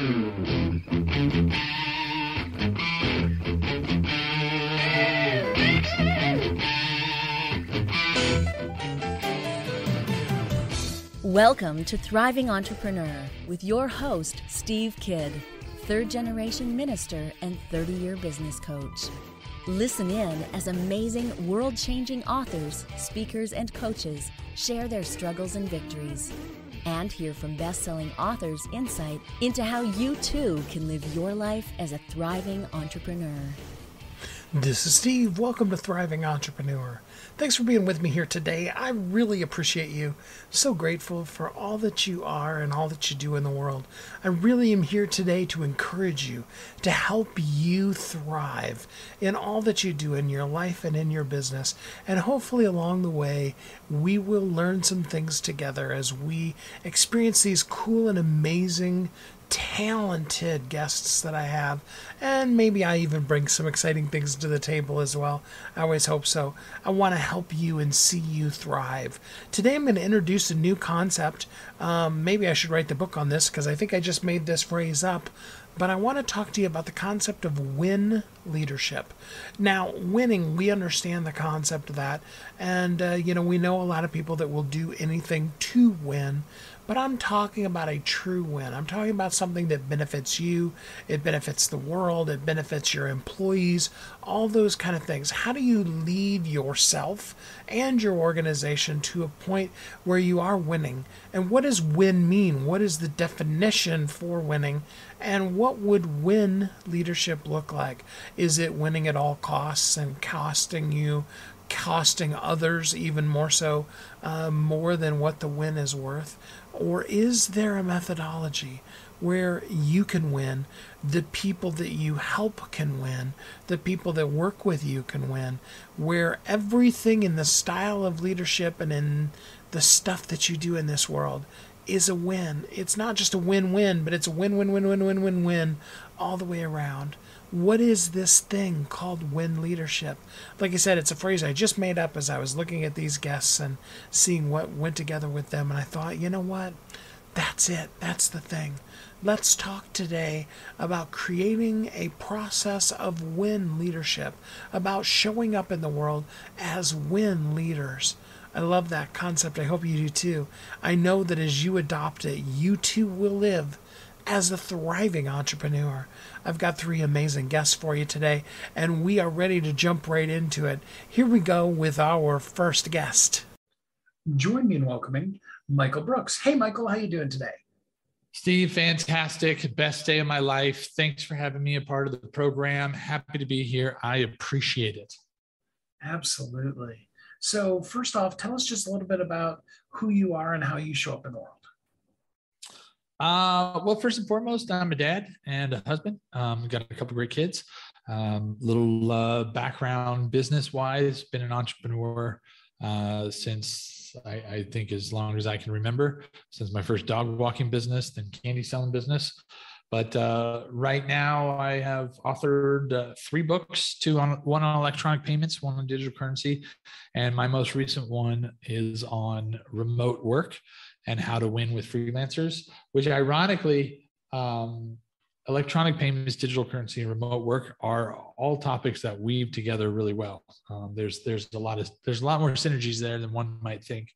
Welcome to Thriving Entrepreneur with your host, Steve Kidd, third-generation minister and 30-year business coach. Listen in as amazing, world-changing authors, speakers, and coaches share their struggles and victories. And hear from best-selling authors' insight into how you too can live your life as a thriving entrepreneur. This is Steve. Welcome to Thriving Entrepreneur. Thanks for being with me here today. I really appreciate you. So grateful for all that you are and all that you do in the world. I really am here today to encourage you, to help you thrive in all that you do in your life and in your business. And hopefully along the way, we will learn some things together as we experience these cool and amazing talented guests that I have, and maybe I even bring some exciting things to the table as well. I always hope so. I want to help you and see you thrive. Today I'm going to introduce a new concept. Maybe I should write the book on this because I think I just made this phrase up. But I want to talk to you about the concept of win leadership. Now, winning, we understand the concept of that. And, we know a lot of people that will do anything to win. But I'm talking about a true win. I'm talking about something that benefits you. It benefits the world. It benefits your employees. All those kind of things. How do you lead yourself and your organization to a point where you are winning? And what does win mean? What is the definition for winning? And what would win leadership look like? Is it winning at all costs and costing others even more so, more than what the win is worth? Or is there a methodology where you can win, the people that you help can win, the people that work with you can win, where everything in the style of leadership and in the stuff that you do in this world is a win? It's not just a win-win, but it's a win-win-win-win-win-win-win all the way around. What is this thing called win leadership? Like I said, it's a phrase I just made up as I was looking at these guests and seeing what went together with them. And I thought, you know what? That's it. That's the thing. Let's talk today about creating a process of win leadership, about showing up in the world as win leaders. I love that concept. I hope you do too. I know that as you adopt it, you too will live as a thriving entrepreneur. I've got 3 amazing guests for you today, and we are ready to jump right into it. Here we go with our first guest. Join me in welcoming Michael Brooks. Hey, Michael, how you doing today? Steve, fantastic. Best day of my life. Thanks for having me a part of the program. Happy to be here. I appreciate it. Absolutely. So first off, tell us just a little bit about who you are and how you show up in the world. Well, first and foremost, I'm a dad and a husband. Got a couple great kids. Little background business-wise, been an entrepreneur since I think as long as I can remember, since my first dog walking business, then candy selling business. But right now I have authored 3 books, one on electronic payments, one on digital currency. And my most recent one is on remote work and how to win with freelancers, which ironically, electronic payments, digital currency, and remote work are all topics that weave together really well. There's a lot more synergies there than one might think.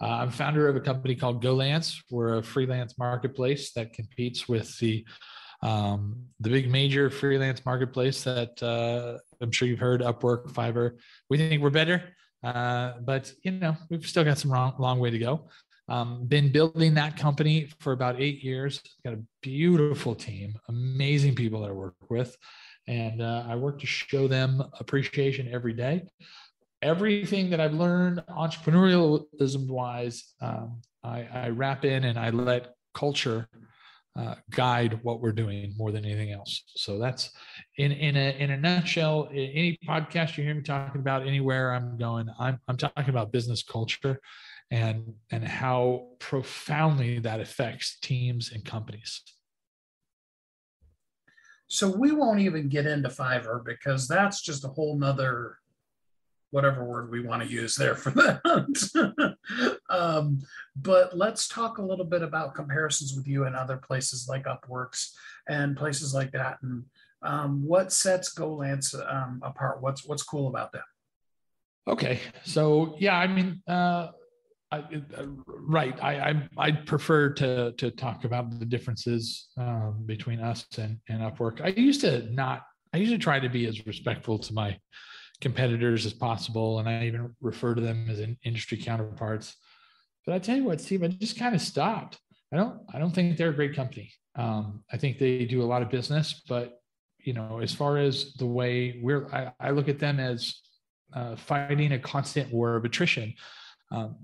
I'm founder of a company called GoLance. We're a freelance marketplace that competes with the big major freelance marketplace that I'm sure you've heard, Upwork, Fiverr. We think we're better, but we've still got some long way to go. Been building that company for about 8 years. Got a beautiful team, amazing people that I work with, and I work to show them appreciation every day. Everything that I've learned entrepreneurialism-wise, I wrap in and I let culture guide what we're doing more than anything else. So that's in a nutshell. Any podcast you hear me talking about anywhere I'm going, I'm talking about business culture and how profoundly that affects teams and companies. So we won't even get into Fiverr because that's just a whole nother, whatever word we want to use there for that. But let's talk a little bit about comparisons with you and other places like Upworks and places like that. And what sets GoLance apart? What's cool about them? Okay. So, yeah, I mean, right. I'd prefer to talk about the differences between us and Upwork. I usually try to be as respectful to my competitors as possible. And I even refer to them as industry counterparts. But I tell you what, Steve, I just kind of stopped. I don't think they're a great company. I think they do a lot of business, but as far as the way I look at them as fighting a constant war of attrition,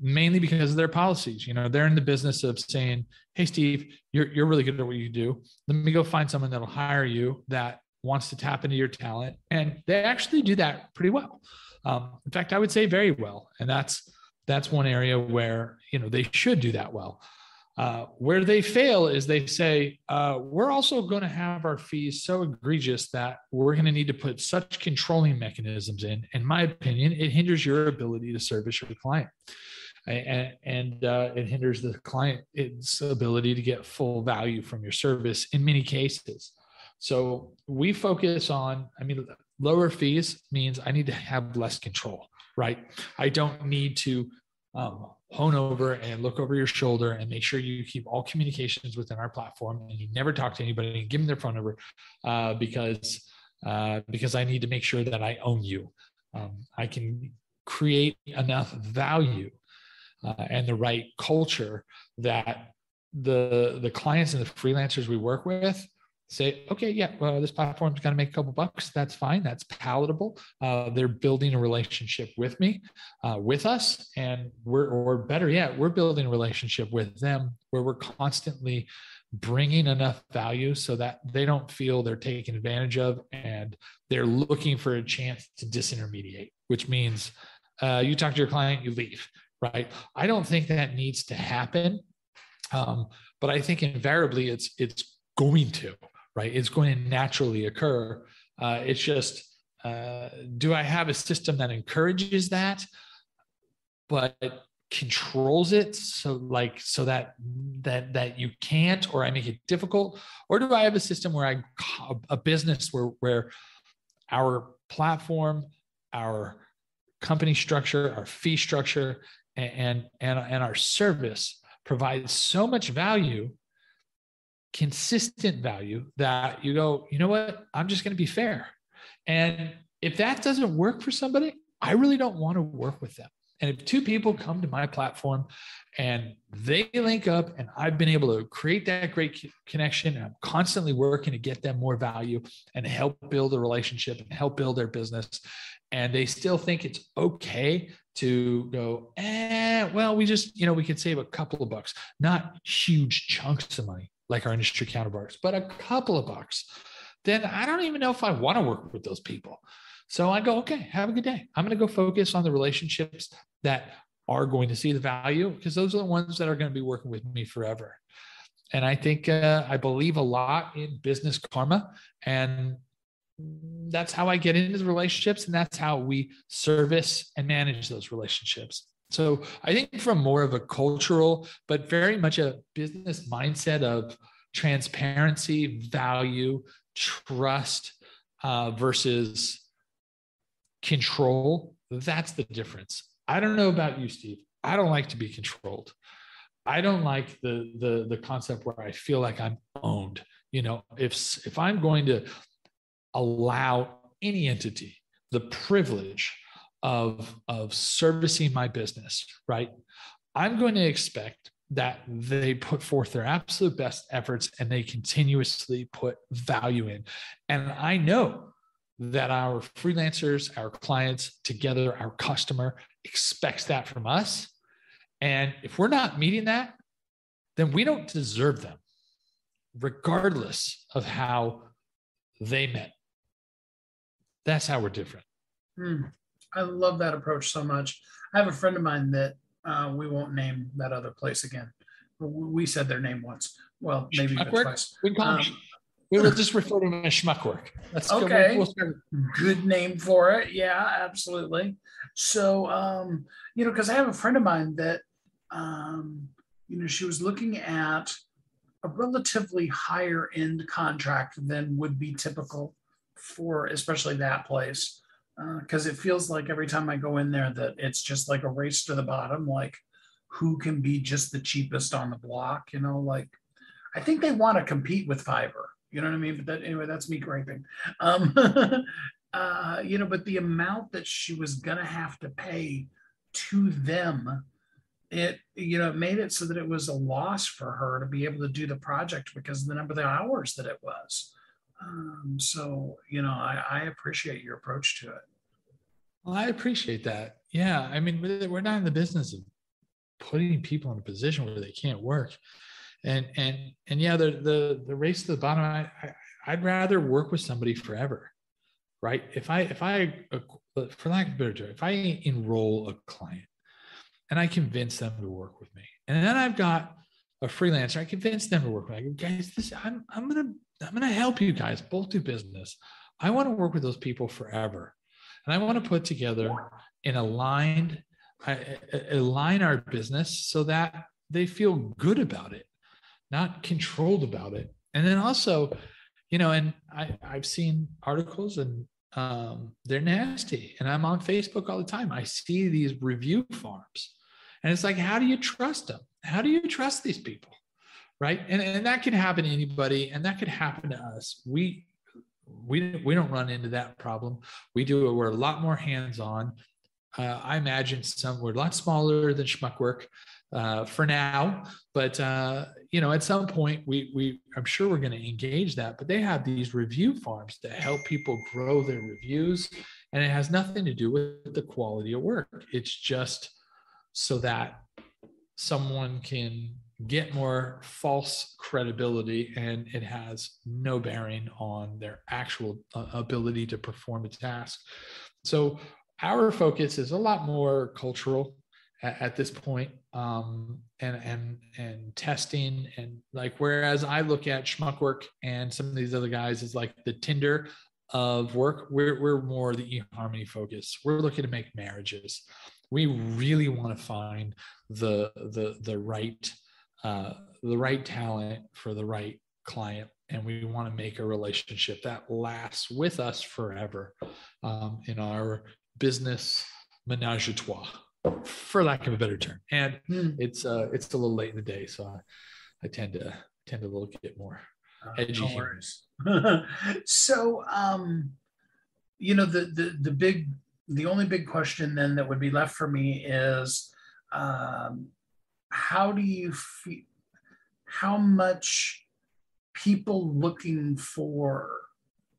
mainly because of their policies. They're in the business of saying, "Hey, Steve, you're really good at what you do. Let me go find someone that'll hire you that wants to tap into your talent," and they actually do that pretty well. In fact, I would say very well, and that's one area where they should do that well. Where they fail is they say, we're also going to have our fees so egregious that we're going to need to put such controlling mechanisms in. In my opinion, it hinders your ability to service your client. And it hinders the client's ability to get full value from your service in many cases. So we focus on, lower fees means I need to have less control, right? I don't need to hone over and look over your shoulder and make sure you keep all communications within our platform and you never talk to anybody and give them their phone number because I need to make sure that I own you. I can create enough value and the right culture that the clients and the freelancers we work with say, okay, yeah, well, this platform's going to make a couple bucks. That's fine. That's palatable. They're building a relationship with me, with us. And or better yet, we're building a relationship with them where we're constantly bringing enough value so that they don't feel they're taken advantage of and they're looking for a chance to disintermediate, which means you talk to your client, you leave, right? I don't think that needs to happen. But I think invariably it's going to. Right? It's going to naturally occur. It's just, do I have a system that encourages that, but controls it so that you can't, or I make it difficult? Or do I have a system where a business where our platform, our company structure, our fee structure, and our service provides so much value, consistent value, that you go, you know what, I'm just going to be fair. And if that doesn't work for somebody, I really don't want to work with them. And if two people come to my platform and they link up and I've been able to create that great connection and I'm constantly working to get them more value and help build a relationship and help build their business, and they still think it's okay to go, well, we just, we could save a couple of bucks, not huge chunks of money like our industry counterparts, but a couple of bucks, then I don't even know if I want to work with those people. So I go, okay, have a good day. I'm going to go focus on the relationships that are going to see the value, because those are the ones that are going to be working with me forever. And I think I believe a lot in business karma, and that's how I get into the relationships, and that's how we service and manage those relationships. So I think from more of a cultural, but very much a business mindset of transparency, value, trust versus control, that's the difference. I don't know about you, Steve. I don't like to be controlled. I don't like the concept where I feel like I'm owned. If I'm going to allow any entity the privilege of servicing my business, right, I'm going to expect that they put forth their absolute best efforts and they continuously put value in. And I know that our freelancers, our clients, together, our customer expects that from us. And if we're not meeting that, then we don't deserve them, regardless of how they met. That's how we're different. I love that approach so much. I have a friend of mine that we won't name that other place again. We said their name once. Well, maybe even twice. We will just refer to them as Schmuckwork. That's okay. Good name for it. Yeah, absolutely. So, because I have a friend of mine that She was looking at a relatively higher end contract than would be typical for especially that place. Because it feels like every time I go in there that it's just like a race to the bottom, like who can be just the cheapest on the block, like I think they want to compete with Fiverr, you know what I mean? But anyway, that's me griping. But the amount that she was gonna have to pay to them, it made it so that it was a loss for her to be able to do the project because of the number of hours that it was. I appreciate your approach to it. Well, I appreciate that. Yeah. I mean, we're not in the business of putting people in a position where they can't work. And yeah, the race to the bottom, I'd rather work with somebody forever, right? If I, for lack of a better term, if I enroll a client and I convince them to work with me, and then I've got a freelancer, I convince them to work with me. I go, guys, I'm gonna help you guys both do business. I want to work with those people forever, and I want to put together an align our business so that they feel good about it, not controlled about it. And then also, and I've seen articles and they're nasty, and I'm on Facebook all the time. I see these review farms, and it's like, how do you trust them? How do you trust these people? Right. And that could happen to anybody, and that could happen to us. We don't run into that problem. We're a lot more hands-on. I imagine we're a lot smaller than Schmuckwork for now, but at some point I'm sure we're going to engage that. But they have these review farms that help people grow their reviews, and it has nothing to do with the quality of work. It's just so that someone can get more false credibility, and it has no bearing on their actual ability to perform a task. So our focus is a lot more cultural at this point, and testing, and like, whereas I look at Schmuckwork and some of these other guys is like the Tinder of work, we're more the eHarmony focus. We're looking to make marriages. We really want to find the right talent for the right client, and we want to make a relationship that lasts with us forever, in our business menage a trois, for lack of a better term. And it's a little late in the day, so I tend to get more edgy. No worries. So, the only big question then that would be left for me is, how do you feel? How much people looking for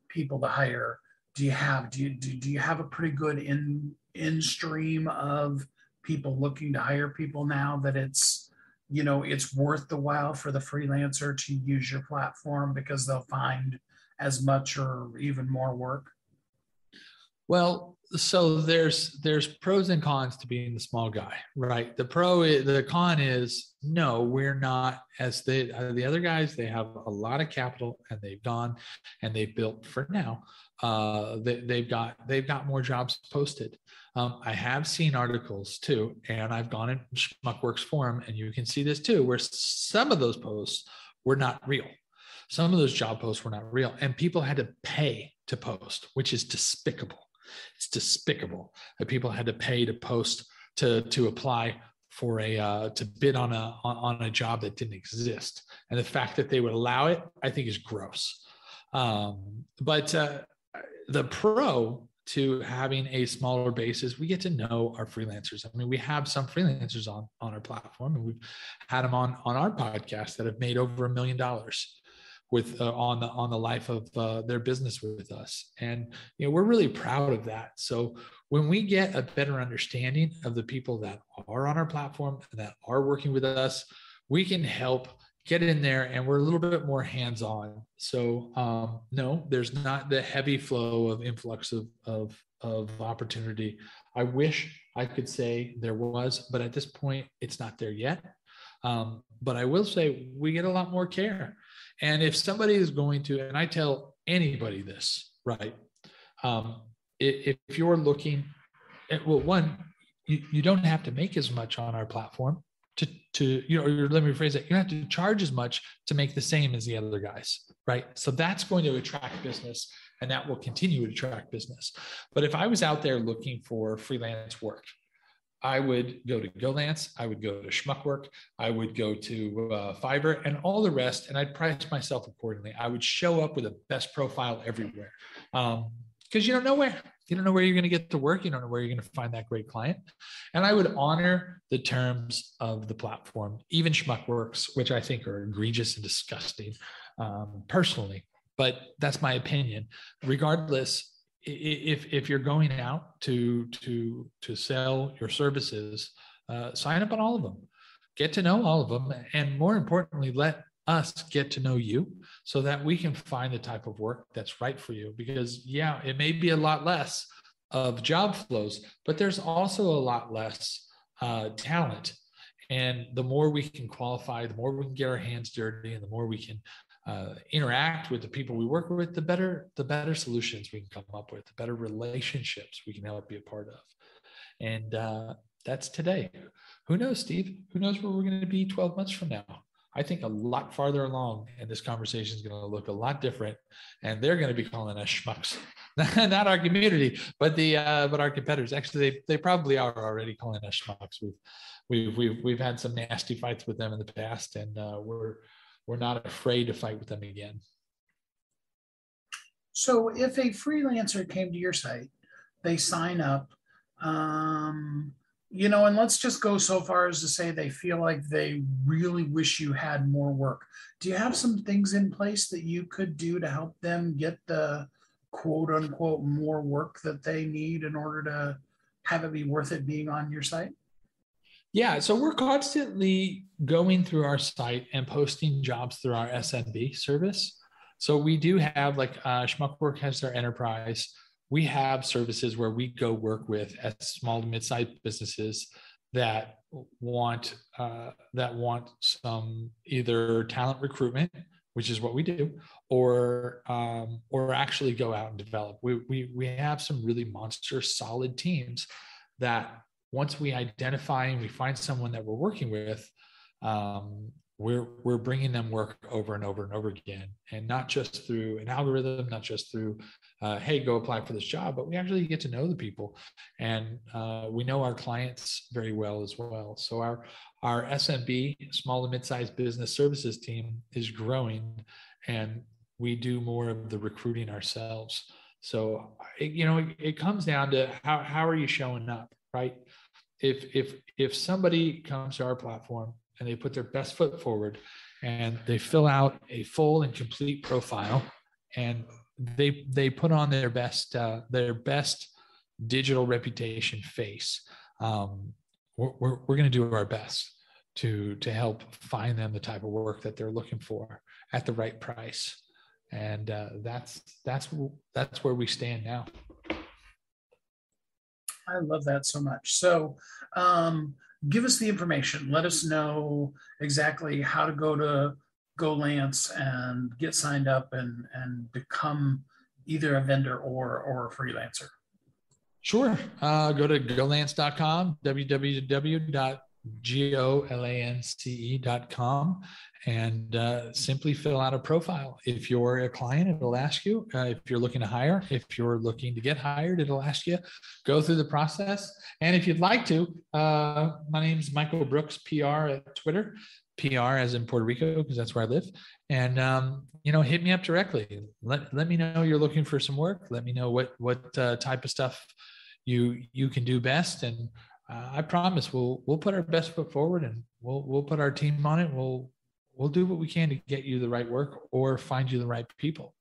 people to hire do you have? Do you have a pretty good in stream of people looking to hire people now that it's worth the while for the freelancer to use your platform because they'll find as much or even more work? Well, so there's pros and cons to being the small guy, right? The con is, no, we're not as the other guys. They have a lot of capital, and they've gone and they've built for now. They've got more jobs posted. I have seen articles too, and I've gone in Schmuckworks forum, and you can see this too, where some of those posts were not real. Some of those job posts were not real, and people had to pay to post, which is despicable. It's despicable that people had to pay to post to apply for to bid on a job that didn't exist. And the fact that they would allow it, I think, is gross. But the pro to having a smaller base is we get to know our freelancers. I mean, we have some freelancers on our platform, and we've had them on our podcast that have made over $1 million with on the life of their business with us. And we're really proud of that. So when we get a better understanding of the people that are on our platform and that are working with us, we can help get in there, and we're a little bit more hands-on. So no, there's not the heavy flow of influx of opportunity. I wish I could say there was, but at this point it's not there yet. But I will say we get a lot more care. And if somebody is going to, and I tell anybody this, right? If you're looking at, well, one, you don't have to make as much on our platform to or let me rephrase it, you don't have to charge as much to make the same as the other guys, right? So that's going to attract business, and that will continue to attract business. But if I was out there looking for freelance work, I would go to GoLance, I would go to Schmuckwork, I would go to Fiverr and all the rest, and I'd price myself accordingly. I would show up with a best profile everywhere, because you don't know where. You don't know where you're going to get to work. You don't know where you're going to find that great client. And I would honor the terms of the platform, even Schmuckworks, which I think are egregious and disgusting personally, but that's my opinion. Regardless, if you're going out to sell your services, sign up on all of them, get to know all of them, and more importantly, let us get to know you so that we can find the type of work that's right for you. Because yeah, it may be a lot less of job flows, but there's also a lot less talent. And the more we can qualify, the more we can get our hands dirty, and the more we can interact with the people we work with, the better solutions we can come up with, the better relationships we can help be a part of. And that's today. Who knows, Steve? Who knows where we're going to be 12 months from now? I think a lot farther along, and this conversation is going to look a lot different, and they're going to be calling us schmucks. Not our community, but our competitors. Actually, they probably are already calling us schmucks. We've had some nasty fights with them in the past, and we're not afraid to fight with them again. So if a freelancer came to your site, they sign up, and let's just go so far as to say they feel like they really wish you had more work. Do you have some things in place that you could do to help them get the quote unquote more work that they need in order to have it be worth it being on your site? Yeah, so we're constantly going through our site and posting jobs through our SMB service. So we do have, like Schmuckwork has their enterprise. We have services where we go work with small to mid-sized businesses that want some either talent recruitment, which is what we do, or actually go out and develop. We have some really monster solid teams that once we identify and we find someone that we're working with, we're bringing them work over and over and over again, and not just through an algorithm, not just through, hey, go apply for this job, but we actually get to know the people, and we know our clients very well as well. So our SMB, small and mid-sized business services team, is growing, and we do more of the recruiting ourselves. So it comes down to how are you showing up, right? If somebody comes to our platform and they put their best foot forward and they fill out a full and complete profile, and they put on their best digital reputation face, we're going to do our best to help find them the type of work that they're looking for at the right price. And that's where we stand now. I love that so much. So give us the information. Let us know exactly how to go to GoLance and get signed up and become either a vendor or a freelancer. Sure. Go to golance.com, www.golance.com, and simply fill out a profile. If you're a client, it'll ask you. If you're looking to hire, if you're looking to get hired, it'll ask you. Go through the process. And if you'd like to, my name's Michael Brooks, PR at Twitter, PR as in Puerto Rico, because that's where I live. And, hit me up directly. Let me know you're looking for some work. Let me know what type of stuff you can do best. And I promise we'll put our best foot forward, and we'll put our team on it. We'll do what we can to get you the right work or find you the right people.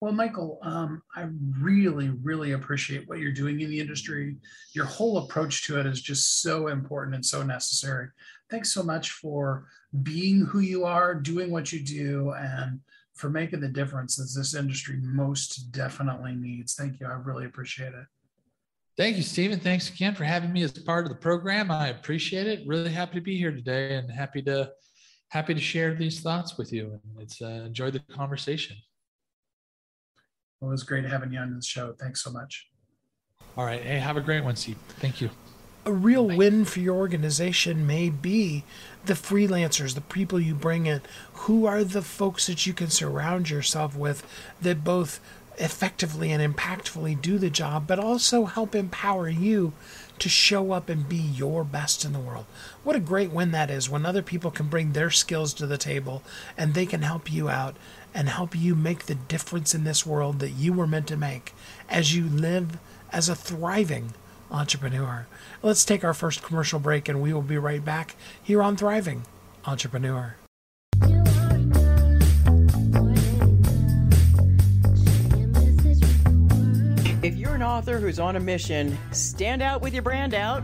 Well, Michael, I really, really appreciate what you're doing in the industry. Your whole approach to it is just so important and so necessary. Thanks so much for being who you are, doing what you do, and for making the difference that this industry most definitely needs. Thank you. I really appreciate it. Thank you, Stephen. Thanks again for having me as part of the program. I appreciate it. Really happy to be here today, and happy to share these thoughts with you. And it's enjoyed the conversation. Well, it was great having you on the show. Thanks so much. All right. Hey, have a great one, Steve. Thank you. A real win for your organization may be the freelancers, the people you bring in. Who are the folks that you can surround yourself with that both effectively and impactfully do the job, but also help empower you to show up and be your best in the world? What a great win that is when other people can bring their skills to the table and they can help you out and help you make the difference in this world that you were meant to make as you live as a thriving entrepreneur. Let's take our first commercial break and we will be right back here on Thriving Entrepreneur. If you're an author who's on a mission, stand out with your brand out.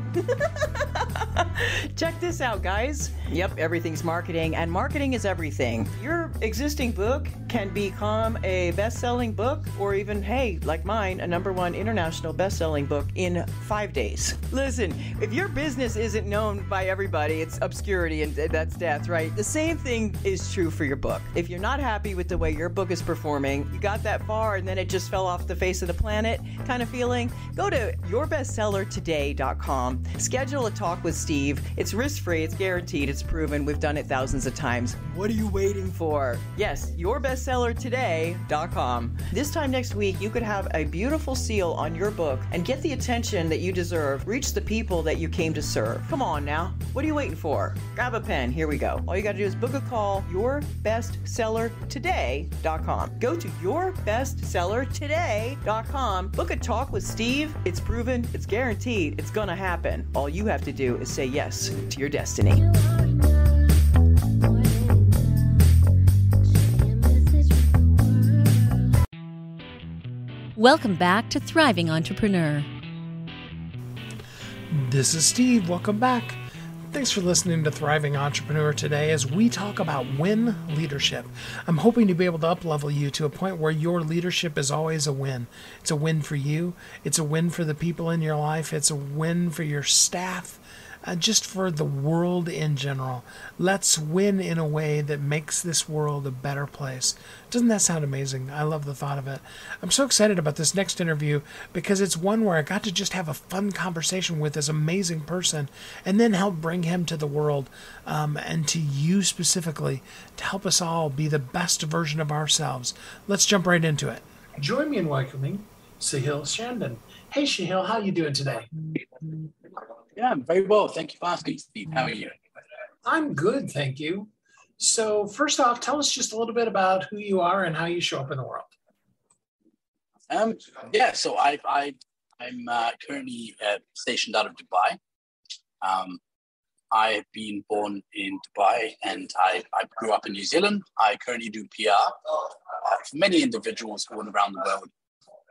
Check this out, guys. Yep, everything's marketing, and marketing is everything. Your existing book can become a best-selling book, or even, hey, like mine, a #1 international best-selling book in 5 days. Listen, if your business isn't known by everybody, it's obscurity, and that's death, right? The same thing is true for your book. If you're not happy with the way your book is performing, you got that far and then it just fell off the face of the planet kind of feeling, go to yourbestsellertoday.com. Schedule a talk with Steve. It's risk-free, it's guaranteed, it's proven. We've done it thousands of times. What are you waiting for? Yes, yourbestsellertoday.com. This time next week, you could have a beautiful seal on your book and get the attention that you deserve. Reach the people that you came to serve. Come on now. What are you waiting for? Grab a pen. Here we go. All you got to do is book a call, yourbestsellertoday.com. Go to yourbestsellertoday.com. Book a talk with Steve. It's proven, it's guaranteed, it's gonna happen. All you have to do is say yes to your destiny. Welcome back to Thriving Entrepreneur. This is Steve. Welcome back. Thanks for listening to Thriving Entrepreneur today as we talk about win leadership. I'm hoping to be able to up-level you to a point where your leadership is always a win. It's a win for you. It's a win for the people in your life. It's a win for your staff. Just for the world in general. Let's win in a way that makes this world a better place. Doesn't that sound amazing? I love the thought of it. I'm so excited about this next interview because it's one where I got to just have a fun conversation with this amazing person and then help bring him to the world and to you specifically to help us all be the best version of ourselves. Let's jump right into it. Join me in welcoming Sahill Shandon. Hey, Sahill, how are you doing today? Yeah, I'm very well. Thank you for asking, Steve. How are you? I'm good, thank you. So first off, tell us just a little bit about who you are and how you show up in the world. So I'm currently stationed out of Dubai. I have been born in Dubai and I grew up in New Zealand. I currently do PR for many individuals all around the world.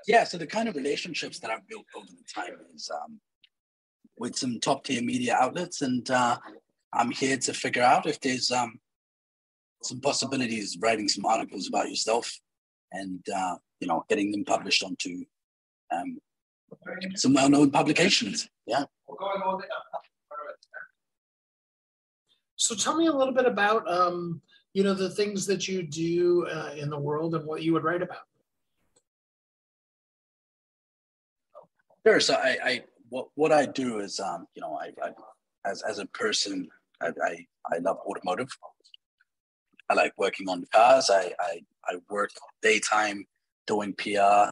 Yeah, so the kind of relationships that I've built over the time is with some top tier media outlets, and I'm here to figure out if there's some possibilities writing some articles about yourself and getting them published onto some well-known publications. Yeah. So tell me a little bit about the things that you do in the world and what you would write about. Sure. So what I do is, as a person, I love automotive. I like working on cars. I work daytime doing PR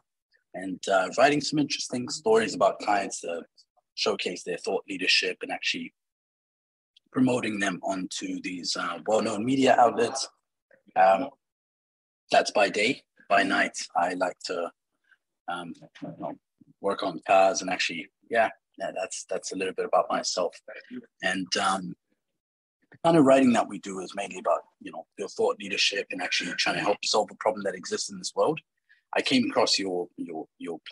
and writing some interesting stories about clients to showcase their thought leadership and actually promoting them onto these well-known media outlets. That's by day. By night, I like to work on cars and actually, that's a little bit about myself. And the kind of writing that we do is mainly about, your thought leadership and actually trying to help solve a problem that exists in this world. I came across your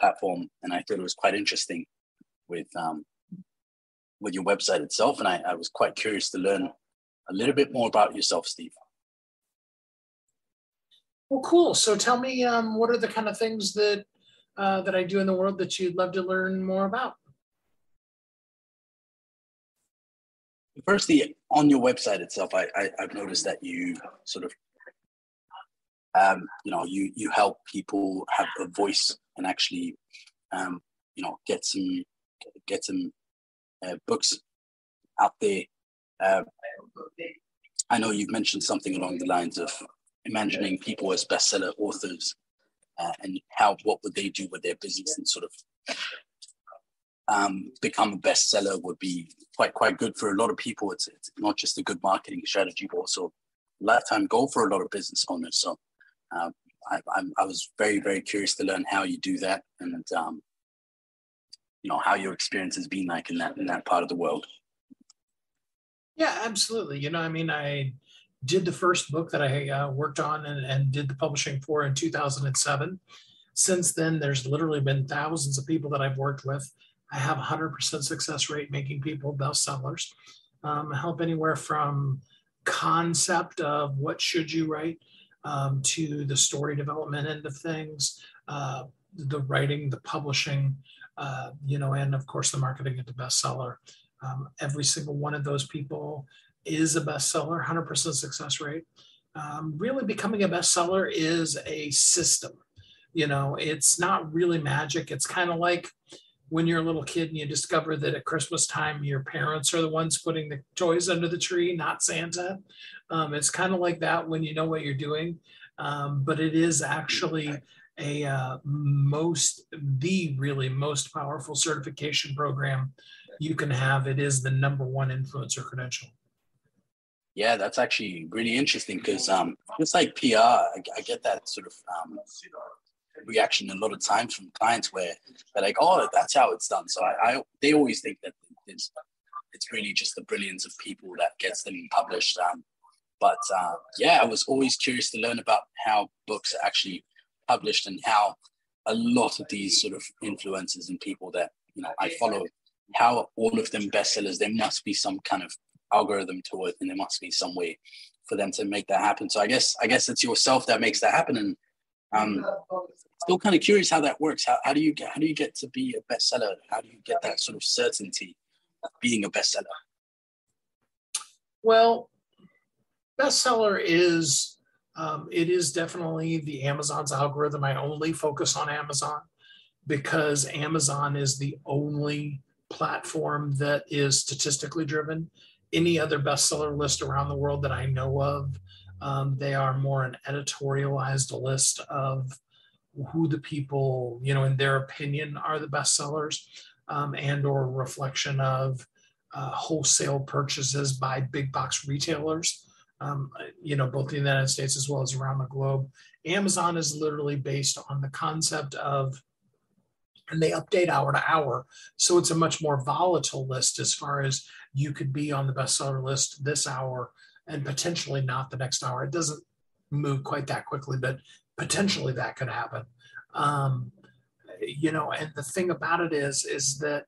platform and I thought it was quite interesting with your website itself. And I was quite curious to learn a little bit more about yourself, Steve. Well, cool. So tell me, what are the kind of things that I do in the world that you'd love to learn more about? Firstly, on your website itself, I've noticed that you sort of, you help people have a voice and actually, get some books out there. I know you've mentioned something along the lines of imagining people as bestseller authors, and what would they do with their business, and sort of become a bestseller would be quite good for a lot of people. It's not just a good marketing strategy, but also a lifetime goal for a lot of business owners. So I was very, very curious to learn how you do that, and how your experience has been like in that part of the world. Yeah, absolutely. I did the first book that I worked on and did the publishing for in 2007. Since then, there's literally been thousands of people that I've worked with. I have 100% success rate making people bestsellers. Help anywhere from concept of what should you write to the story development end of things, the writing, the publishing, and of course the marketing into bestseller. Every single one of those people is a bestseller, 100% success rate. Really becoming a bestseller is a system. It's not really magic. It's kind of like when you're a little kid and you discover that at Christmas time, your parents are the ones putting the toys under the tree, not Santa. It's kind of like that when you know what you're doing. But it is actually the really most powerful certification program you can have. It is the #1 influencer credential. Yeah, that's actually really interesting because just like PR, I get that sort of reaction a lot of times from clients where they're like, "Oh, that's how it's done." So they always think that it's really just the brilliance of people that gets them published. But I was always curious to learn about how books are actually published and how a lot of these sort of influencers and people that I follow, how all of them bestsellers, there must be some kind of algorithm to it, and there must be some way for them to make that happen. So I guess it's yourself that makes that happen, and still kind of curious how that works. How do you get to be a bestseller? How do you get that sort of certainty of being a bestseller? Well, bestseller is it is definitely the Amazon's algorithm. I only focus on Amazon because Amazon is the only platform that is statistically driven. Any other bestseller list around the world that I know of, they are more an editorialized list of who the people, in their opinion, are the bestsellers, and or reflection of wholesale purchases by big box retailers, both in the United States as well as around the globe. Amazon is literally based on the concept of, and they update hour to hour. So it's a much more volatile list as far as you could be on the bestseller list this hour and potentially not the next hour. It doesn't move quite that quickly, but potentially that could happen. And the thing about it is that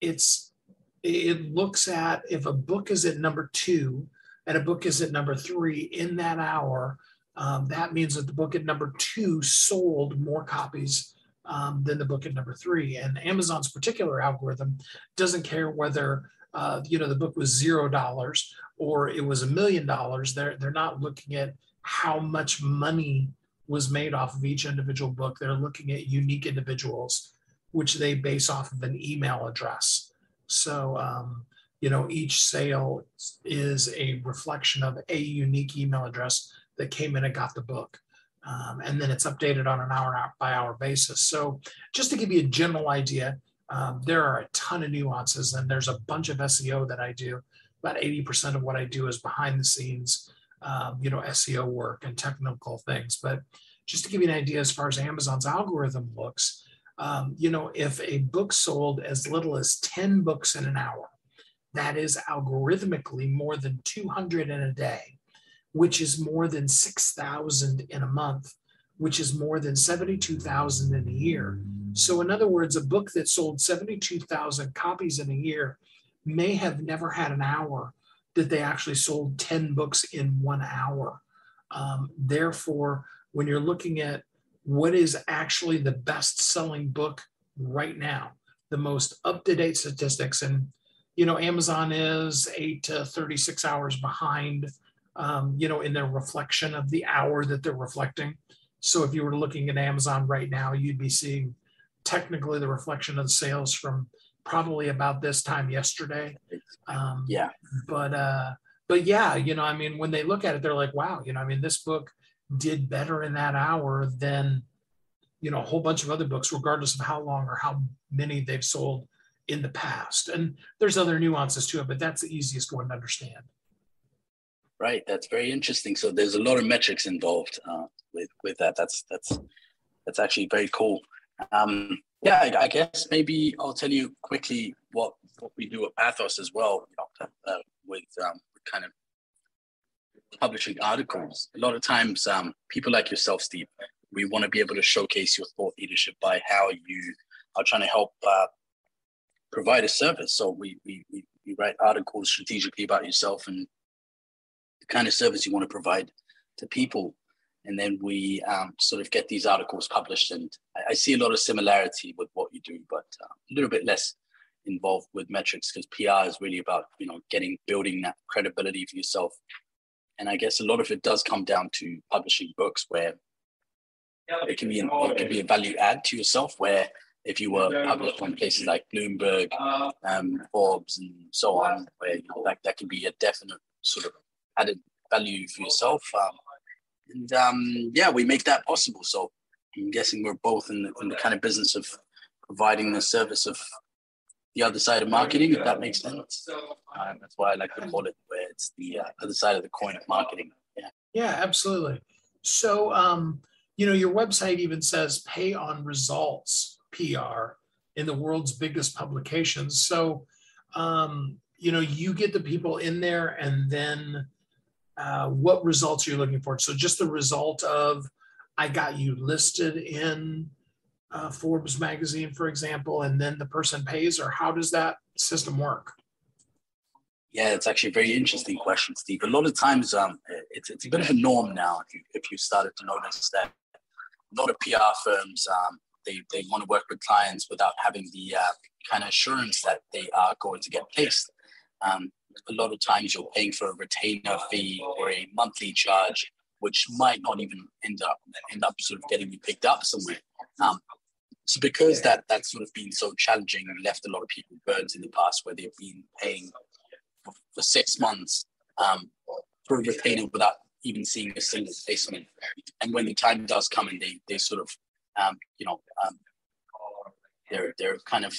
it looks at if a book is at #2 and a book is at #3 in that hour, that means that the book at #2 sold more copies than the book at #3. And Amazon's particular algorithm doesn't care whether the book was $0 or it was $1 million. They're not looking at how much money was made off of each individual book. They're looking at unique individuals, which they base off of an email address. So each sale is a reflection of a unique email address that came in and got the book. And then it's updated on an hour by hour basis. So just to give you a general idea, there are a ton of nuances, and there's a bunch of SEO that I do. About 80% of what I do is behind the scenes, SEO work and technical things. But just to give you an idea, as far as Amazon's algorithm looks, if a book sold as little as 10 books in an hour, that is algorithmically more than 200 in a day, which is more than 6,000 in a month, which is more than 72,000 in a year. So in other words, a book that sold 72,000 copies in a year may have never had an hour that they actually sold 10 books in 1 hour. Therefore, when you're looking at what is actually the best-selling book right now, the most up-to-date statistics, and Amazon is 8 to 36 hours behind in their reflection of the hour that they're reflecting. So if you were looking at Amazon right now, you'd be seeing technically the reflection of the sales from probably about this time yesterday. Yeah. But yeah, I mean, when they look at it, they're like, wow, I mean, this book did better in that hour than, a whole bunch of other books, regardless of how long or how many they've sold in the past. And there's other nuances to it, but that's the easiest one to understand. Right. That's very interesting. So there's a lot of metrics involved with that. That's actually very cool. Yeah, I guess maybe I'll tell you quickly what we do at Pathos as well, with kind of publishing articles. A lot of times, people like yourself, Steve, we want to be able to showcase your thought leadership by how you are trying to help provide a service. So we write articles strategically about yourself and the kind of service you want to provide to people. And then we sort of get these articles published. And I see a lot of similarity with what you do, but a little bit less involved with metrics, because PR is really about, building that credibility for yourself. And I guess a lot of it does come down to publishing books where it can be a value add to yourself, where if you were published on places like Bloomberg, Forbes, and so on, where that can be a definite sort of added value for yourself. We make that possible. So I'm guessing we're both in the kind of business of providing the service of the other side of marketing, if that makes sense. That's why I like to call it, where it's the other side of the coin of marketing. Yeah, absolutely. So, your website even says pay on results PR in the world's biggest publications. So, you get the people in there, and then what results are you looking for? So just the result of, I got you listed in Forbes magazine, for example, and then the person pays, or how does that system work? Yeah, it's actually a very interesting question, Steve. A lot of times, it's a bit of a norm now. If you started to notice that a lot of PR firms, they want to work with clients without having the kind of assurance that they are going to get placed. A lot of times you're paying for a retainer fee or a monthly charge, which might not even end up sort of getting you picked up somewhere. So because that's sort of been so challenging, left a lot of people burnt in the past, where they've been paying for 6 months for a retainer without even seeing a single placement. And when the time does come, and they sort of they're kind of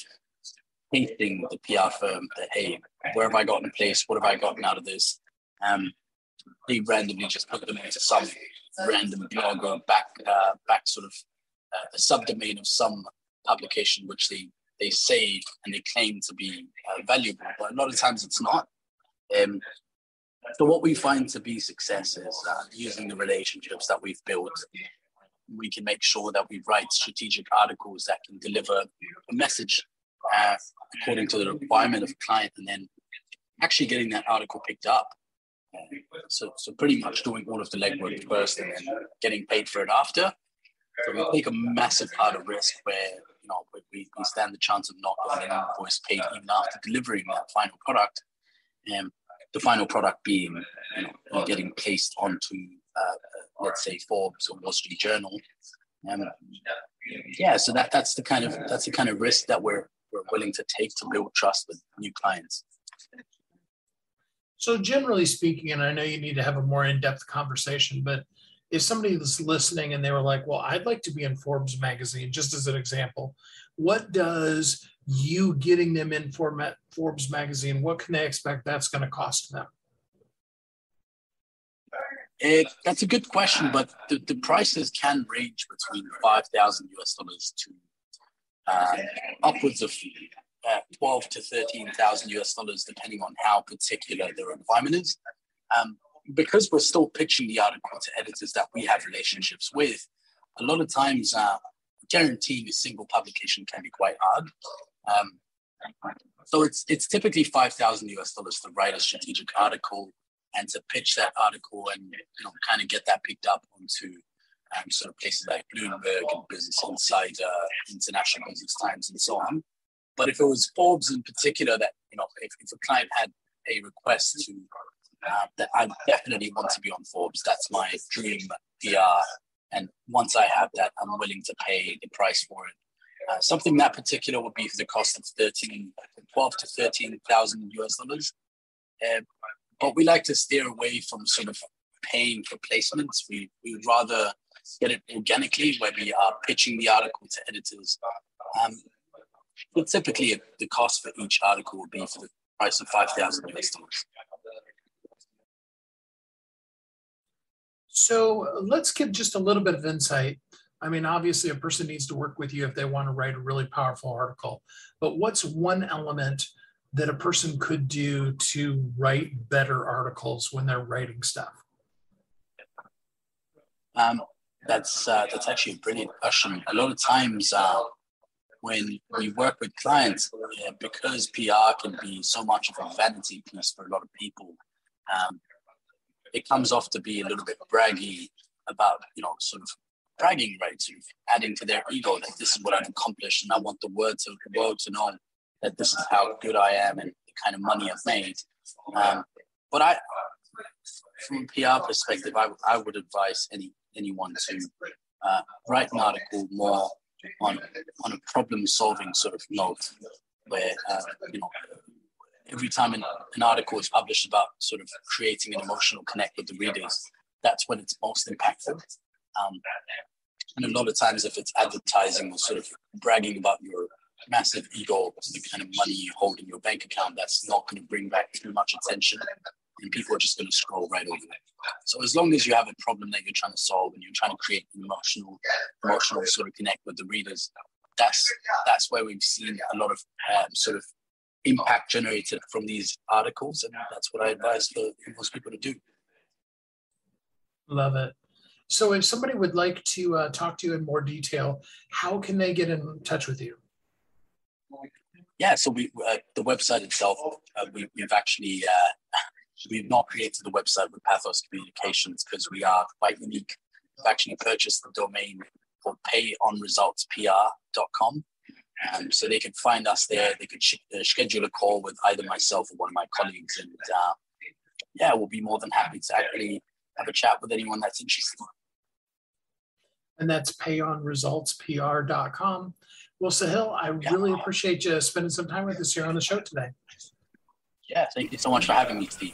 painting the PR firm that, hey, where have I gotten placed? What have I gotten out of this? They randomly just put them into some random blog or back sort of a subdomain of some publication, which they say and they claim to be valuable, but a lot of times it's not. So what we find to be success is using the relationships that we've built. We can make sure that we write strategic articles that can deliver a message according to the requirement of a client, and then actually getting that article picked up. So pretty much doing all of the legwork first and then getting paid for it after. So we take a massive part of risk where we stand the chance of not getting an invoice paid even after delivering that final product. And the final product being getting placed onto let's say Forbes or Wall Street Journal. So that's the kind of risk that we're willing to take to build trust with new clients. So generally speaking, and I know you need to have a more in-depth conversation, but if somebody was listening and they were like, well, I'd like to be in Forbes magazine, just as an example, what does you getting them in Forbes magazine, what can they expect that's going to cost them? That's a good question, but the prices can range between $5,000 to upwards of 12 to 13,000 US dollars, depending on how particular the requirement is. Because we're still pitching the article to editors that we have relationships with, a lot of times guaranteeing a single publication can be quite hard. So it's typically 5,000 US dollars to write a strategic article and to pitch that article and kind of get that picked up onto sort of places like Bloomberg and Business Insider, International Business Times, and so on. But if it was Forbes in particular, that if a client had a request to that I definitely want to be on Forbes, that's my dream PR, and once I have that, I'm willing to pay the price for it. Something that particular would be for the cost of 12 to 13,000 US dollars. But we like to steer away from sort of paying for placements. We would rather get it organically, where we are pitching the article to editors. But typically, the cost for each article would be for the price of 5,000 US dollars. So let's give just a little bit of insight. I mean, obviously, a person needs to work with you if they want to write a really powerful article. But what's one element that a person could do to write better articles when they're writing stuff? That's actually a brilliant question. A lot of times when we work with clients, because PR can be so much of a vanity piece for a lot of people, it comes off to be a little bit braggy about, sort of bragging rights, sort of adding to their ego that this is what I've accomplished and I want the world to know that this is how good I am and the kind of money I've made. But from a PR perspective, I would advise anyone to write an article more on a problem-solving sort of note, where every time an article is published about sort of creating an emotional connect with the readers, that's when it's most impactful. And a lot of times, if it's advertising or sort of bragging about your massive ego, the kind of money you hold in your bank account, that's not going to bring back too much attention, and people are just going to scroll right over it. So as long as you have a problem that you're trying to solve and you're trying to create an emotional sort of connect with the readers, that's where we've seen a lot of sort of impact generated from these articles, and that's what I advise for most people to do. Love it. So if somebody would like to talk to you in more detail, how can they get in touch with you? Yeah, so we the website itself, we've not created the website with Pathos Communications because we are quite unique. We've actually purchased the domain for payonresultspr.com. So they can find us there. They could schedule a call with either myself or one of my colleagues. And we'll be more than happy to actually have a chat with anyone that's interested. And that's payonresultspr.com. Well, Sahill, I really appreciate you spending some time with us here on the show today. Yeah, thank you so much for having me, Steve.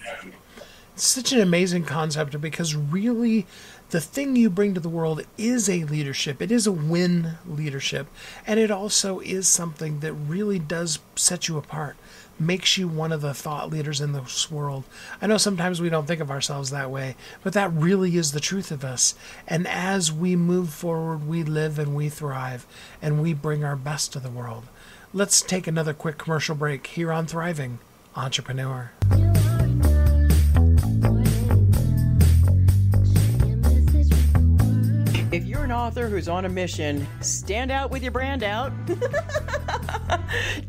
It's such an amazing concept because really the thing you bring to the world is a leadership. It is a win leadership. And it also is something that really does set you apart, makes you one of the thought leaders in this world. I know sometimes we don't think of ourselves that way, but that really is the truth of us. And as we move forward, we live and we thrive and we bring our best to the world. Let's take another quick commercial break here on Thriving Entrepreneur. If you're an author who's on a mission, stand out with your brand out.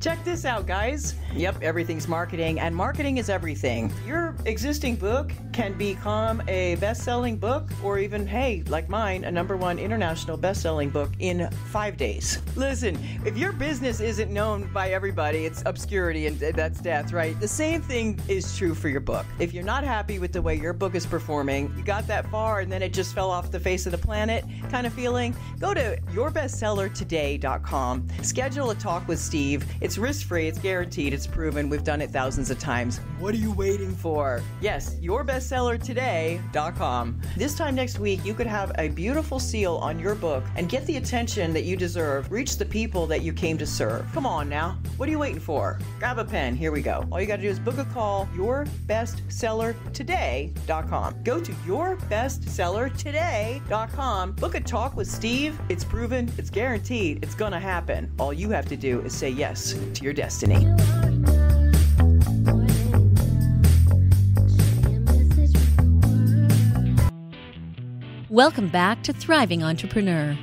Check this out, guys. Yep, everything's marketing, and marketing is everything. Your existing book can become a best-selling book, or even, hey, like mine, a #1 international best-selling book in 5 days. Listen, if your business isn't known by everybody, it's obscurity, and that's death, right? The same thing is true for your book. If you're not happy with the way your book is performing, you got that far and then it just fell off the face of the planet kind of feeling, go to yourbestsellertoday.com. Schedule a talk with Steve. It's risk-free, it's guaranteed, it's proven. We've done it thousands of times. What are you waiting for? Yes, yourbestsellertoday.com. This time next week, you could have a beautiful seal on your book and get the attention that you deserve. Reach the people that you came to serve. Come on now. What are you waiting for? Grab a pen. Here we go. All you got to do is book a call. Yourbestsellertoday.com. Go to yourbestsellertoday.com. Book a talk with Steve. It's proven. It's guaranteed. It's going to happen. All you have to do is say yes to your destiny. Welcome back to Thriving Entrepreneur.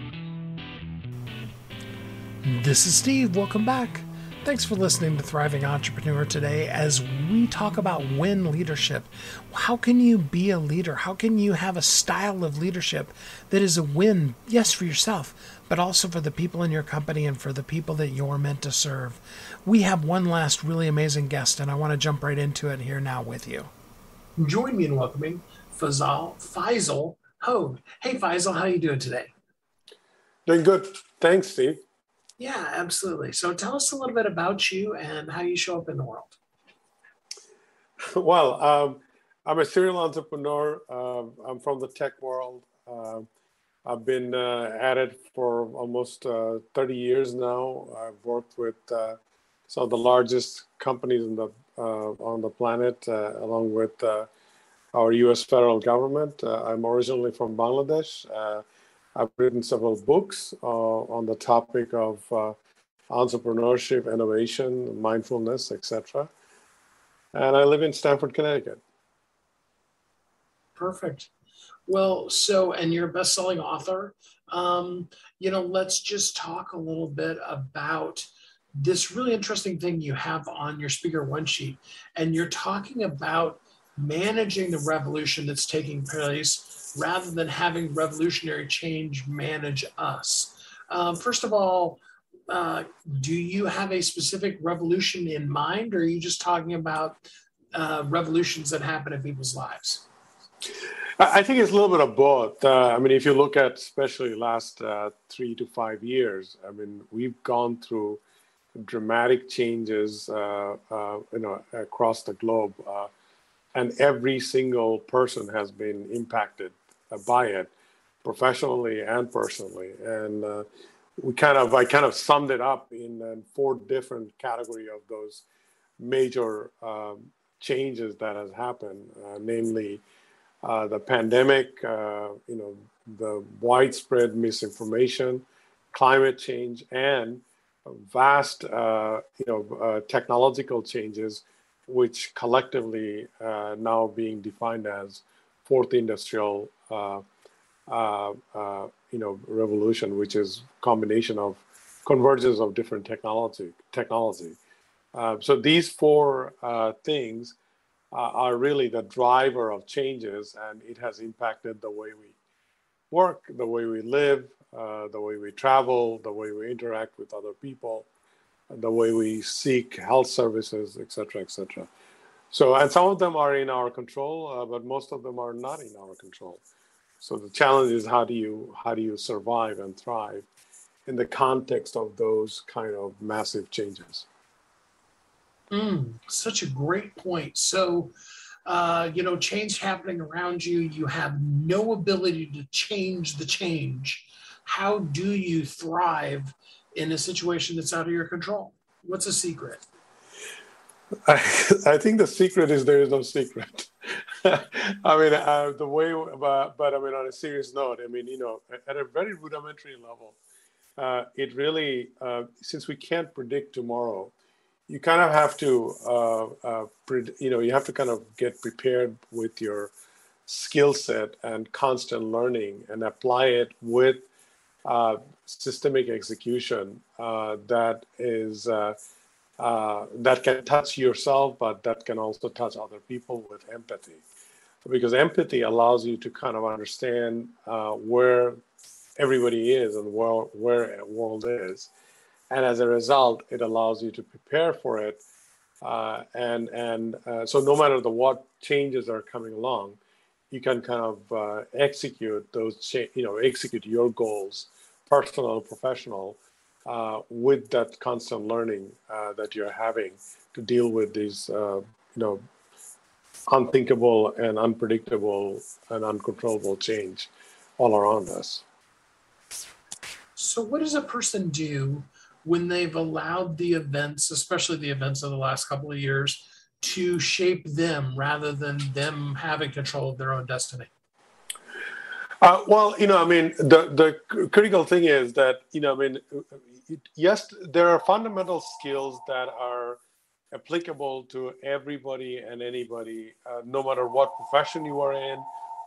This is Steve. Welcome back. Thanks for listening to Thriving Entrepreneur today as we talk about win leadership. How can you be a leader? How can you have a style of leadership that is a win, yes, for yourself, but also for the people in your company and for the people that you're meant to serve? We have one last really amazing guest, and I want to jump right into it here now with you. Join me in welcoming Faisal Hogue. Hey, Faisal, how are you doing today? Doing good. Thanks, Steve. Yeah, absolutely. So tell us a little bit about you and how you show up in the world. Well, I'm a serial entrepreneur. I'm from the tech world. I've been at it for almost 30 years now. I've worked with some of the largest companies on the planet, along with our U.S. federal government. I'm originally from Bangladesh. I've written several books on the topic of entrepreneurship, innovation, mindfulness, etc. And I live in Stamford, Connecticut. Perfect. Well, so, and you're a best-selling author. Let's just talk a little bit about this really interesting thing you have on your speaker one sheet. And you're talking about managing the revolution that's taking place rather than having revolutionary change manage us. First of all, do you have a specific revolution in mind, or are you just talking about revolutions that happen in people's lives? I think it's a little bit of both. I mean, if you look at especially last 3 to 5 years, I mean, we've gone through dramatic changes, across the globe, and every single person has been impacted by it, professionally and personally. And I kind of summed it up in 4 different categories of those major changes that has happened, namely the pandemic, the widespread misinformation, climate change, and vast, technological changes, which collectively now being defined as fourth industrial, revolution, which is combination of convergence of different technology. So these 4 things are really the driver of changes, and it has impacted the way we work, the way we live, the way we travel, the way we interact with other people, the way we seek health services, et cetera, et cetera. So, and some of them are in our control, but most of them are not in our control. So the challenge is how do you survive and thrive in the context of those kind of massive changes? Such a great point. So, change happening around you, you have no ability to change the change. How do you thrive in a situation that's out of your control? What's the secret? I think the secret is there is no secret. I mean, but I mean, on a serious note, I mean, at a very rudimentary level, it really, since we can't predict tomorrow, you kind of have to, you have to kind of get prepared with your skill set and constant learning and apply it with systemic execution that is that can touch yourself, but that can also touch other people with empathy. Because empathy allows you to kind of understand where everybody is and where a world is. And as a result, it allows you to prepare for it. So no matter what changes are coming along, you can kind of execute execute your goals, personal, professional, with that constant learning that you're having to deal with these, unthinkable and unpredictable and uncontrollable change all around us. So what does a person do when they've allowed the events, especially the events of the last couple of years, to shape them rather than them having control of their own destiny? Well, I mean, the critical thing is that, yes, there are fundamental skills that are applicable to everybody and anybody, no matter what profession you are in,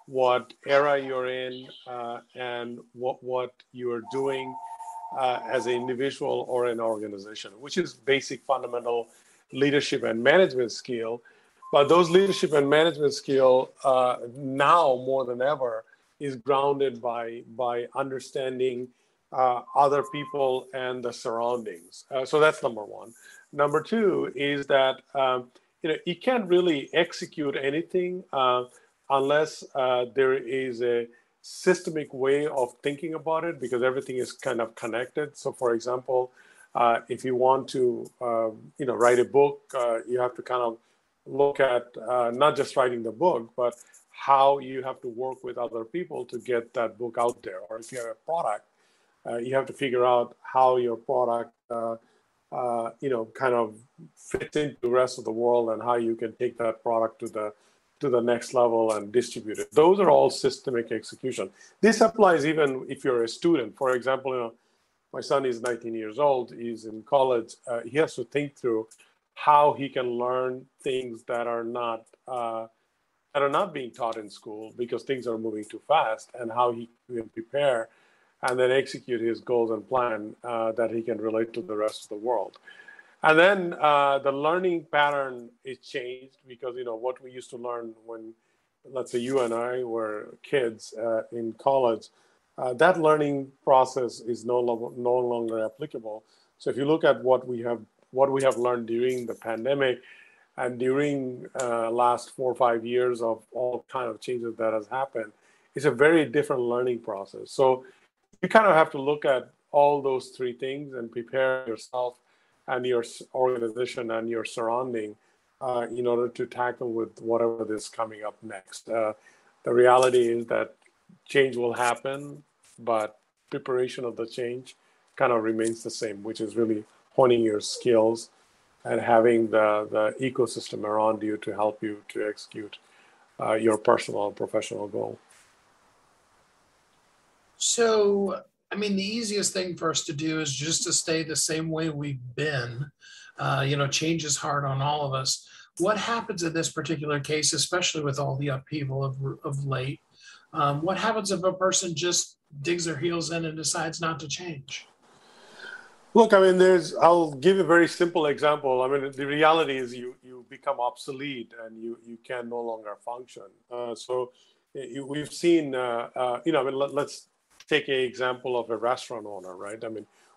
what era you're in, and what you are doing as an individual or an organization, which is basic fundamental leadership and management skill. But those leadership and management skill now more than ever is grounded by understanding other people and the surroundings. So that's number one. Number two is that you can't really execute anything unless there is a systemic way of thinking about it because everything is kind of connected. So, for example, if you want to, write a book, you have to kind of look at not just writing the book, but how you have to work with other people to get that book out there. Or if you have a product, you have to figure out how your product, kind of fits into the rest of the world and how you can take that product to the next level and distribute it. Those are all systemic execution. This applies even if you're a student. For example, my son is 19 years old. He's in college. He has to think through how he can learn things that are not being taught in school because things are moving too fast, and how he can prepare and then execute his goals and plan that he can relate to the rest of the world. And then the learning pattern is changed because, what we used to learn when, let's say you and I were kids in college, that learning process is no longer applicable. So if you look at what we have learned during the pandemic and during last 4 or 5 years of all kind of changes that has happened, it's a very different learning process. So you kind of have to look at all those three things and prepare yourself and your organization and your surrounding in order to tackle with whatever is coming up next. The reality is that change will happen, but preparation of the change kind of remains the same, which is really honing your skills and having the ecosystem around you to help you to execute your personal and professional goal. So, the easiest thing for us to do is just to stay the same way we've been. Change is hard on all of us. What happens in this particular case, especially with all the upheaval of late? What happens if a person just digs their heels in and decides not to change? Look, I'll give a very simple example. The reality is you become obsolete and you can no longer function. We've seen, let's take an example of a restaurant owner, right?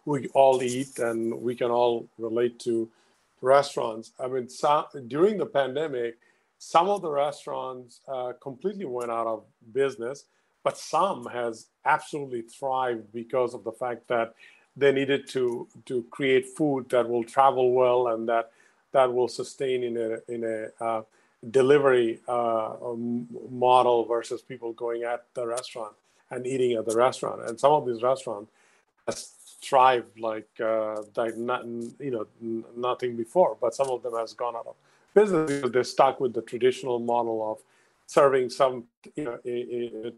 We all eat and we can all relate to restaurants. During the pandemic, some of the restaurants completely went out of business, but some has absolutely thrived because of the fact that they needed to create food that will travel well and that will sustain in a delivery model versus people going at the restaurant and eating at the restaurant. And some of these restaurants thrive like nothing before, but some of them has gone out of business because they're stuck with the traditional model of serving some a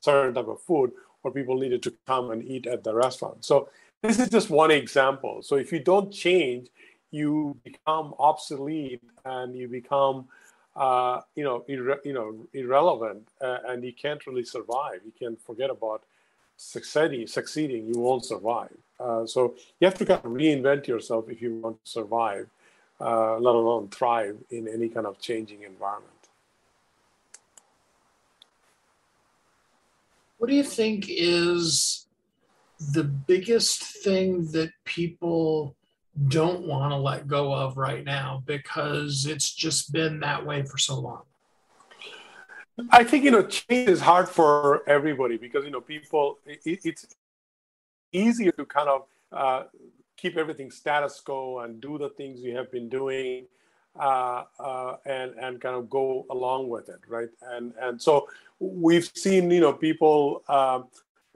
certain type of food where people needed to come and eat at the restaurant. So this is just one example. So if you don't change, you become obsolete and you become irrelevant, and you can't really survive. You can forget about succeeding. You won't survive. So you have to kind of reinvent yourself if you want to survive, let alone thrive in any kind of changing environment. What do you think is the biggest thing that people don't want to let go of right now because it's just been that way for so long? I think, change is hard for everybody because, people, it's easier to kind of keep everything status quo and do the things you have been doing and kind of go along with it, right? And so we've seen, people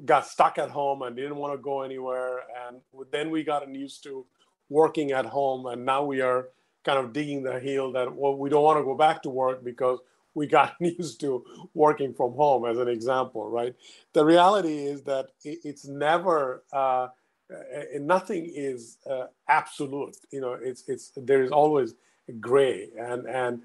got stuck at home and didn't want to go anywhere. And then we got used to working at home. And now we are kind of digging the heel that, we don't want to go back to work because we got used to working from home, as an example, right? The reality is that it's never, nothing is absolute. There is always gray, and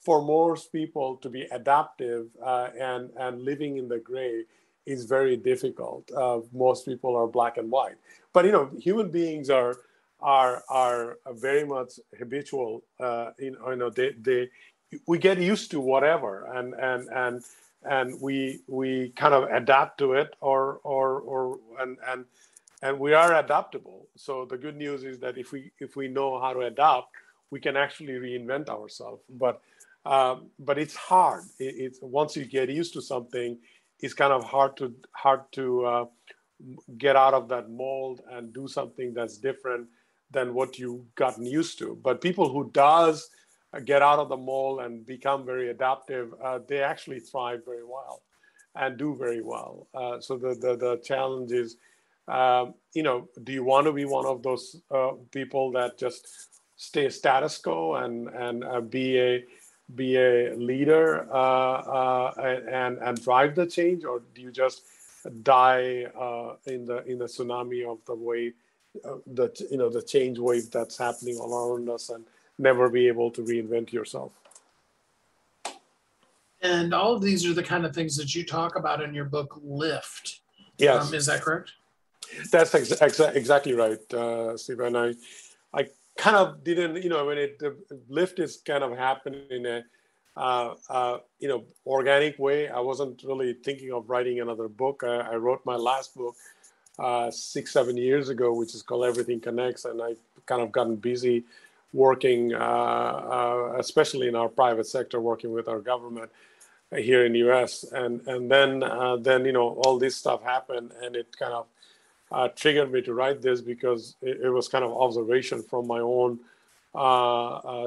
for most people to be adaptive and living in the gray is very difficult. Most people are black and white, but human beings are very much habitual. We get used to whatever, and we kind of adapt to it, and we are adaptable. So the good news is that if we know how to adapt, we can actually reinvent ourselves. But it's hard. It's once you get used to something, it's kind of hard to get out of that mold and do something that's different than what you've gotten used to. But people who does get out of the mold and become very adaptive, they actually thrive very well and do very well. So the challenge is, do you want to be one of those people that just stay status quo and be a leader and drive the change, or do you just die in the tsunami of the wave, the change wave that's happening all around us, and never be able to reinvent yourself? And all of these are the kind of things that you talk about in your book, Lift. Yes. Is that correct? That's exactly right, Steve. And I kind of didn't, when the Lift is kind of happening in a, organic way. I wasn't really thinking of writing another book. I wrote my last book 6-7 years ago, which is called Everything Connects. And I kind of gotten busy working, especially in our private sector, working with our government here in the US. And then all this stuff happened, and it kind of triggered me to write this, because it was kind of observation from my own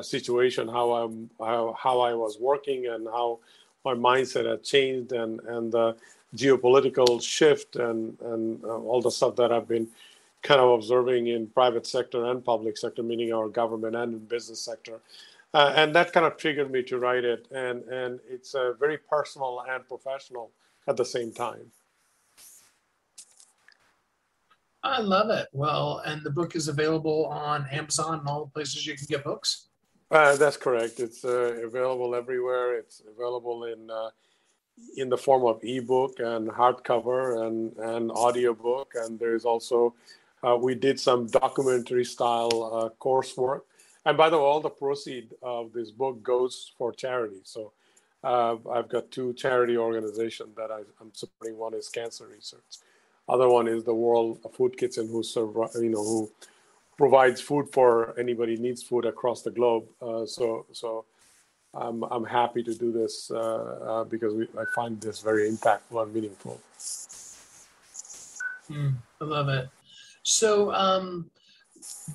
situation, how I was working and how my mindset had changed, and the geopolitical shift and all the stuff that I've been kind of observing in private sector and public sector, meaning our government and in business sector. And that kind of triggered me to write it. And it's very personal and professional at the same time. I love it. Well, and the book is available on Amazon and all the places you can get books? That's correct. It's available everywhere. It's available in the form of ebook and hardcover and audiobook. And there's also, we did some documentary style coursework. And by the way, all the proceed of this book goes for charity. So I've got 2 charity organizations that I'm supporting. One is cancer research. Other one is the World Food Kitchen, who provides food for anybody who needs food across the globe. So I'm happy to do this because I find this very impactful and meaningful. I love it. So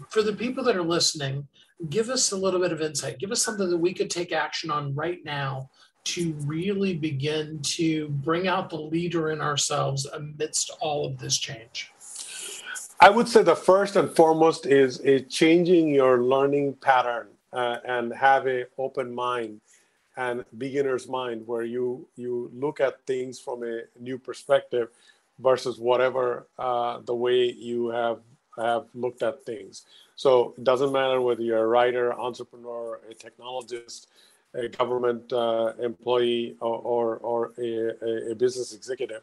for the people that are listening, give us a little bit of insight. Give us something that we could take action on right now to really begin to bring out the leader in ourselves amidst all of this change. I would say the first and foremost is changing your learning pattern and have an open mind and beginner's mind, where you look at things from a new perspective versus whatever the way you have looked at things. So it doesn't matter whether you're a writer, entrepreneur, a technologist, a government employee, or a business executive.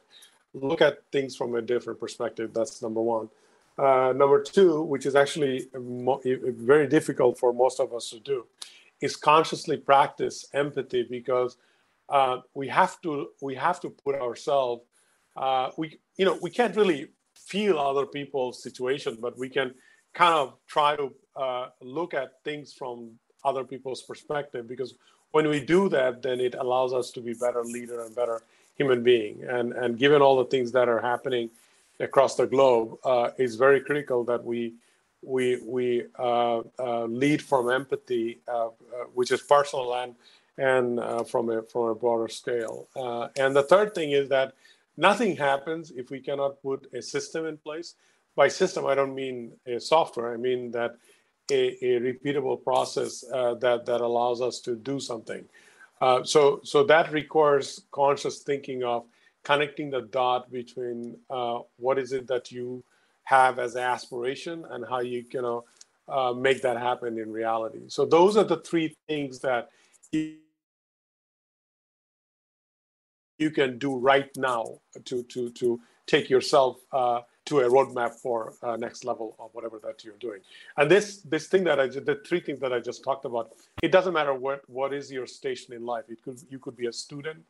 Look at things from a different perspective. That's number one. Number two, which is actually very difficult for most of us to do, is consciously practice empathy, because we have to put ourselves. We can't really feel other people's situation, but we can kind of try to look at things from other people's perspective, because when we do that, then it allows us to be better leader and better human being. And given all the things that are happening across the globe, it's very critical that we lead from empathy, which is personal and from a broader scale. And the third thing is that nothing happens if we cannot put a system in place. By system, I don't mean a software. I mean that a repeatable process that allows us to do something. So that requires conscious thinking of connecting the dot between what is it that you have as aspiration and how you can make that happen in reality. So those are the 3 things that you can do right now to take yourself to a roadmap for next level of whatever that you're doing. And the 3 things that I just talked about, it doesn't matter what is your station in life. You could be a student,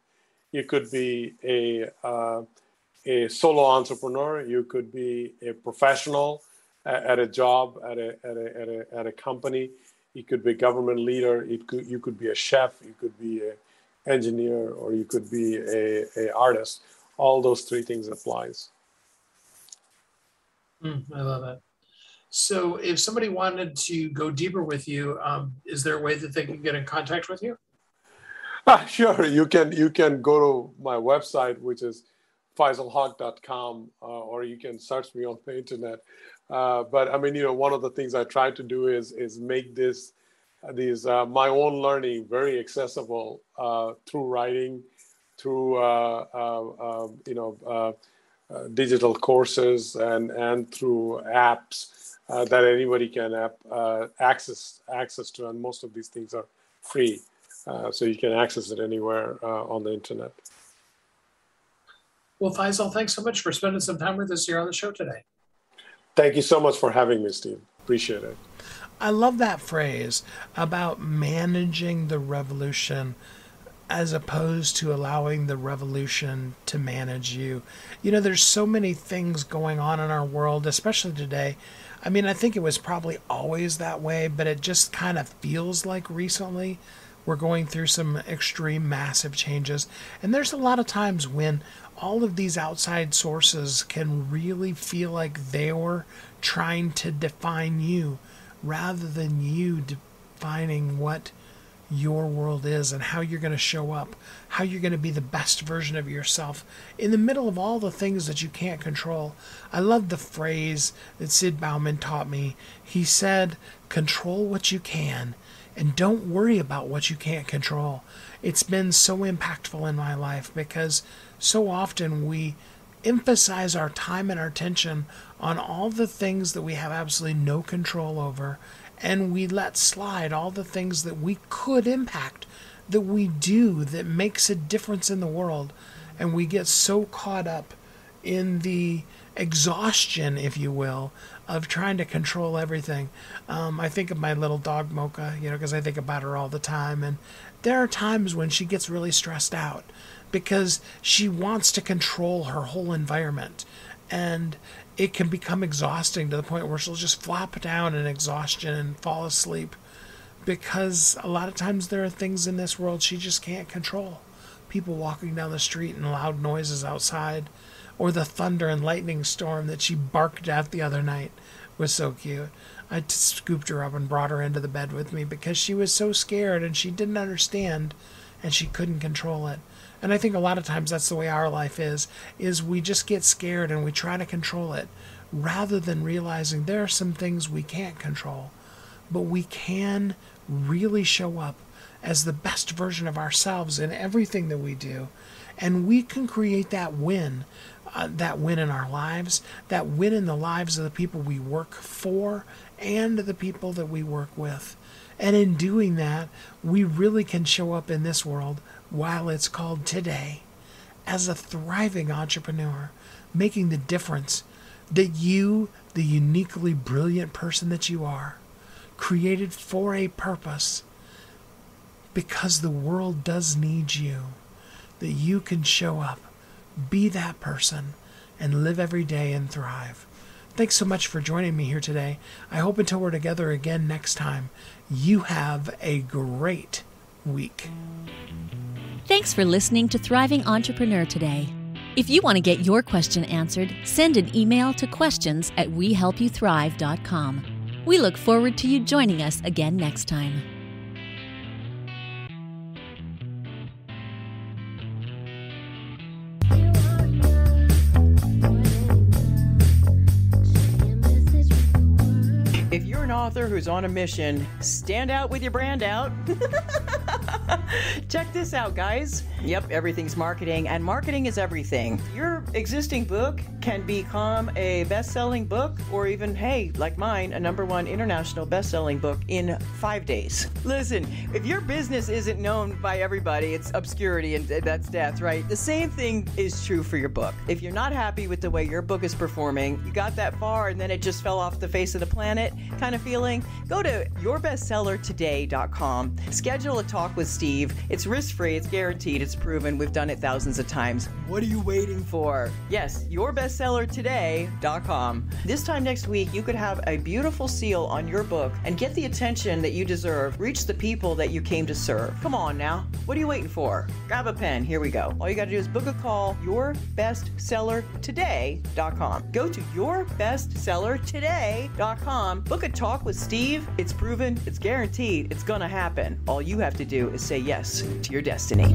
you could be a solo entrepreneur, you could be a professional at a job at a company, you could be a government leader, you could be a chef, you could be an engineer, or you could be a artist. all those three things applies. I love it. So if somebody wanted to go deeper with you, is there a way that they can get in contact with you? Sure. You can go to my website, which is faisalhaq.com, or you can search me on the internet. But I mean, one of the things I try to do is make these my own learning very accessible through writing, through digital courses and through apps that anybody can access to, and most of these things are free, so you can access it anywhere on the internet. Well, Faisal, thanks so much for spending some time with us here on the show today. Thank you so much for having me, Steve. Appreciate it. I love that phrase about managing the revolution as opposed to allowing the revolution to manage you. There's so many things going on in our world, especially today. I mean, I think it was probably always that way, but it just kind of feels like recently we're going through some extreme, massive changes. And there's a lot of times when all of these outside sources can really feel like they're trying to define you rather than you defining what your world is and how you're going to show up, how you're going to be the best version of yourself in the middle of all the things that you can't control. I love the phrase that Sid Bauman taught me. He said, control what you can and don't worry about what you can't control. It's been so impactful in my life because so often we emphasize our time and our attention on all the things that we have absolutely no control over, and we let slide all the things that we could impact, that we do, that makes a difference in the world. And we get so caught up in the exhaustion, if you will, of trying to control everything. I think of my little dog Mocha, because I think about her all the time. And there are times when she gets really stressed out because she wants to control her whole environment. And it can become exhausting to the point where she'll just flop down in exhaustion and fall asleep, because a lot of times there are things in this world she just can't control. People walking down the street and loud noises outside, or the thunder and lightning storm that she barked at the other night was so cute. I scooped her up and brought her into the bed with me because she was so scared and she didn't understand and she couldn't control it. And I think a lot of times that's the way our life is we just get scared and we try to control it rather than realizing there are some things we can't control, but we can really show up as the best version of ourselves in everything that we do. And we can create that win in our lives, that win in the lives of the people we work for and the people that we work with. And in doing that, we really can show up in this world while it's called today as a thriving entrepreneur, making the difference that you, the uniquely brilliant person that you are, created for a purpose because the world does need you, that you can show up, be that person, and live every day and thrive. Thanks so much for joining me here today. I hope until we're together again next time, you have a great week. Thanks for listening to Thriving Entrepreneur today. If you want to get your question answered, send an email to questions@wehelpyouthrive.com. We look forward to you joining us again next time. If you're an author who's on a mission, stand out with your brand out. Check this out, guys. Yep, everything's marketing, and marketing is everything. Your existing book can become a best-selling book, or even, hey, like mine, a #1 international best-selling book in 5 days. Listen, if your business isn't known by everybody, it's obscurity and that's death, right? The same thing is true for your book. If you're not happy with the way your book is performing, you got that far and then it just fell off the face of the planet kind of feeling, go to yourbestsellertoday.com, schedule a talk with Steve, Steve. It's risk-free, it's guaranteed, it's proven. We've done it thousands of times. What are you waiting for? Yes, yourbestsellertoday.com. This time next week, you could have a beautiful seal on your book and get the attention that you deserve. Reach the people that you came to serve. Come on now. What are you waiting for? Grab a pen. Here we go. All you got to do is book a call. yourbestsellertoday.com. Go to yourbestsellertoday.com. Book a talk with Steve. It's proven. It's guaranteed. It's going to happen. All you have to do is say yes to your destiny.